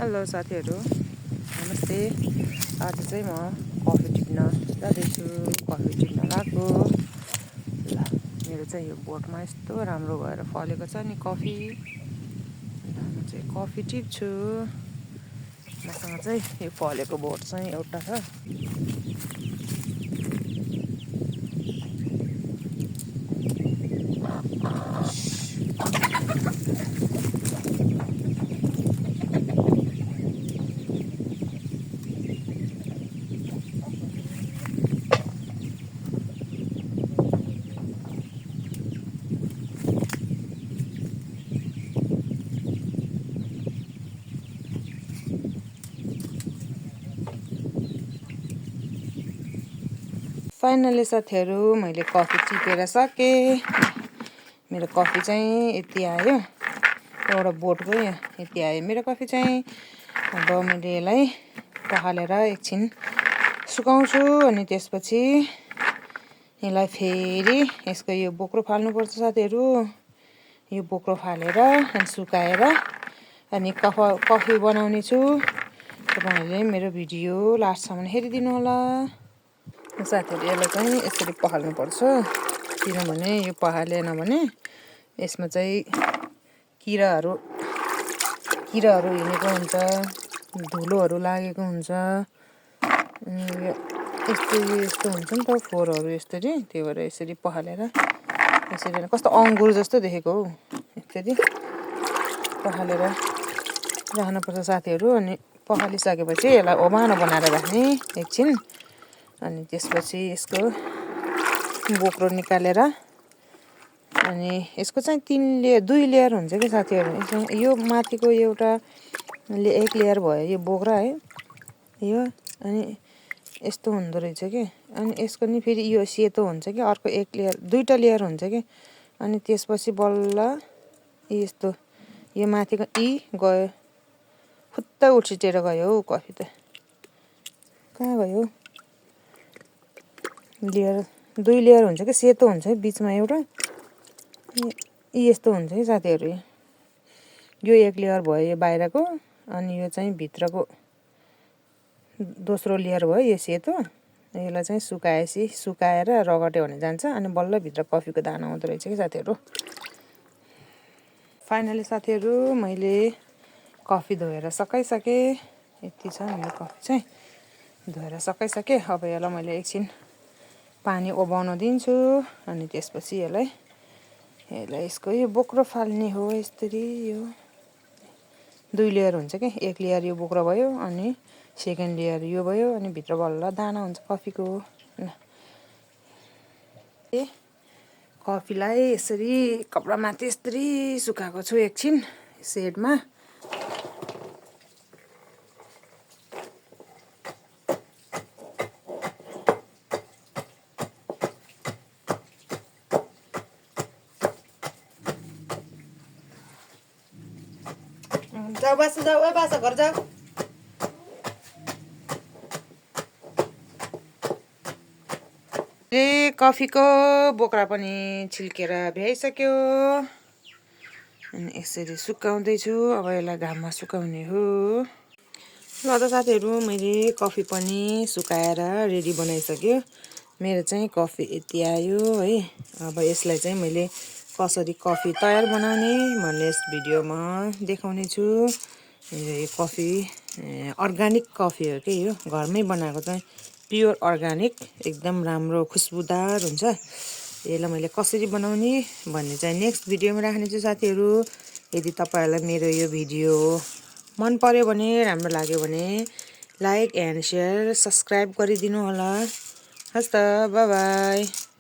Hello साथीहरू, नमस्ते। आज चाहिँ म कफी टिप्न जाँदैछु। कफी टिप्न लाग्यो। ल, मेरो चाहिँ यो बोटमा यस्तो राम्रो भएर फलेको छ नि कफी। म चाहिँ कफी टिप्छु। मसँग चाहिँ यो फलेको बोट चाहिँ एउटा छ। फाइनली साथीहरू, मैले कफी टिपेर सकेँ। मेरो कफी चाहिँ यति आयो। एउटा बोटको यति आयो मेरो कफी चाहिँ। अब मैले यसलाई पखालेर एकछिन सुकाउँछु अनि त्यसपछि यसलाई फेरि यसको यो बोक्रो फाल्नुपर्छ साथीहरू। यो बोक्रो फालेर अनि सुकाएर अनि कफी बनाउने छु। तपाईँहरूले मेरो भिडियो लास्टसम्म हेरिदिनु होला। साथीहरू, यसलाई चाहिँ यसरी पखाल्नुपर्छ, किनभने यो पखालेन भने यसमा चाहिँ किराहरू हिँडेको हुन्छ, धुलोहरू लागेको हुन्छ। यस्तो हुन्छ नि त फोहोरहरू यसरी। त्यही भएर यसरी पखालेर यसरी कस्तो अङ्गुर जस्तो देखेको हौ, यसरी पखालेर राख्नुपर्छ साथीहरू। अनि पखालिसकेपछि यसलाई ओमानो बनाएर राख्ने एकछिन। अनि त्यसपछि यसको बोक्रो निकालेर अनि यसको चाहिँ 2 लेयर हुन्छ कि साथीहरू। यो माथिको एउटा एक लेयर भयो यो बोक्रा है यो। अनि यस्तो हुँदो रहेछ कि। अनि यसको नि फेरि यो सेतो हुन्छ कि, अर्को एक लेयर 2टा लेयर हुन्छ कि। अनि त्यसपछि बल्ल यस्तो यो माथिको गयो, फुत्त उछिटेर गयो हौ कफी त। कहाँ गयो? लेयर 2 लेयर हुन्छ कि, सेतो हुन्छ कि बिचमा एउटा। यस्तो हुन्छ कि साथीहरू। यो एक लेयर भयो यो बाहिरको। अनि यो चाहिँ भित्रको दोस्रो लेयर भयो यो सेतो। यसलाई चाहिँ सुकाएर रगट्यो भने जान्छ। अनि बल्ल भित्र कफीको दाना आउँदो रहेछ कि साथीहरू। फाइनली साथीहरू, मैले कफी धोएर सकाइसकेँ। यति छ मेरो कफी चाहिँ धोएर सकाइसकेँ। अब यसलाई मैले एकछिन पानी उबाल्न दिन्छु। अनि त्यसपछि यसलाई यसको यो बोक्रो फाल्ने हो। यसरी यो 2 लेयर हुन्छ कि, एक लेयर यो बोक्रो भयो अनि सेकेन्ड लेयर यो भयो। अनि भित्र बल्ल दाना हुन्छ कफीको। कफीलाई यसरी कपडामाथि यसरी सुकाएको छु एकछिन सेडमा। जाऊ बासा घर जाऊ। कफीको बोक्रा पनि छिल्केर भ्याइसक्यो। अनि यसरी सुकाउँदैछु। अब यसलाई घाममा सुकाउने हो। ल त साथीहरू, मैले कफी पनि सुकाएर रेडी बनाइसक्यो। मेरो चाहिँ कफी यति आयो है। अब यसलाई चाहिँ मैले कसरी कफी तयार बनाउने भन्ने यस भिडियोमा देखाउने छु। यो कफी अर्ग्यानिक कफी हो कि यो, घरमै बनाएको चाहिँ प्योर अर्ग्यानिक, एकदम राम्रो खुसबुदार हुन्छ। यसलाई मैले कसरी बनाउने भन्ने चाहिँ नेक्स्ट भिडियोमा राख्ने छु साथीहरू। यदि तपाईँहरूलाई मेरो यो भिडियो मन पर्यो भने, राम्रो लाग्यो भने लाइक एन्ड सेयर सब्सक्राइब गरिदिनु होला। हस् त, बाई बाई।